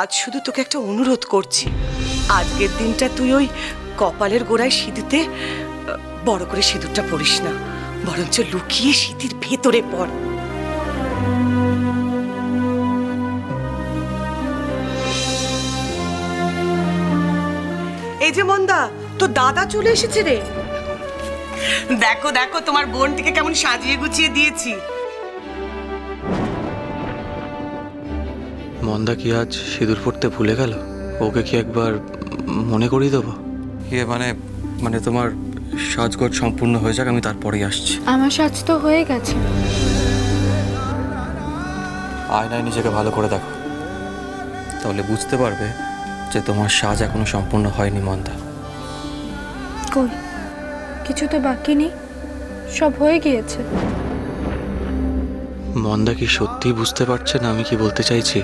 আজ শুধু তোকে একটা অনুরোধ করছি, আজকের দিনটা তুই ওই কপালের গোড়ায় সিঁদুরতে বড় করে সিঁদুরটা পড়িস না, বরঞ্চ লুকিয়ে সিঁথির ভেতরে পড়। এই যে মন্দা, তোর দাদা চলে এসেছে রে। দেখো দেখো তোমার বোনটিকে কেমন সাজিয়ে গুছিয়ে দিয়েছি। মন্দা কি আজ সিঁদুর পড়তে ভুলে গেল? ওকে কি একবার মনে করিয়ে দেবো? মানে তোমার সাজগোজ সম্পূর্ণ হয়ে যাক, আমি তারপরেই আসছি। আমার সাজ তো হয়ে গেছে। আয়নায় নিজেকে ভালো করে দেখো, তাহলে বুঝতে পারবে যে তোমার সাজ এখনো সম্পূর্ণ হয়নি মন্দা। কই, কিছু তো বাকি নেই, সব হয়ে গিয়েছে। মন্দা কি সত্যি বুঝতে পারছে না আমি কি বলতে চাইছি?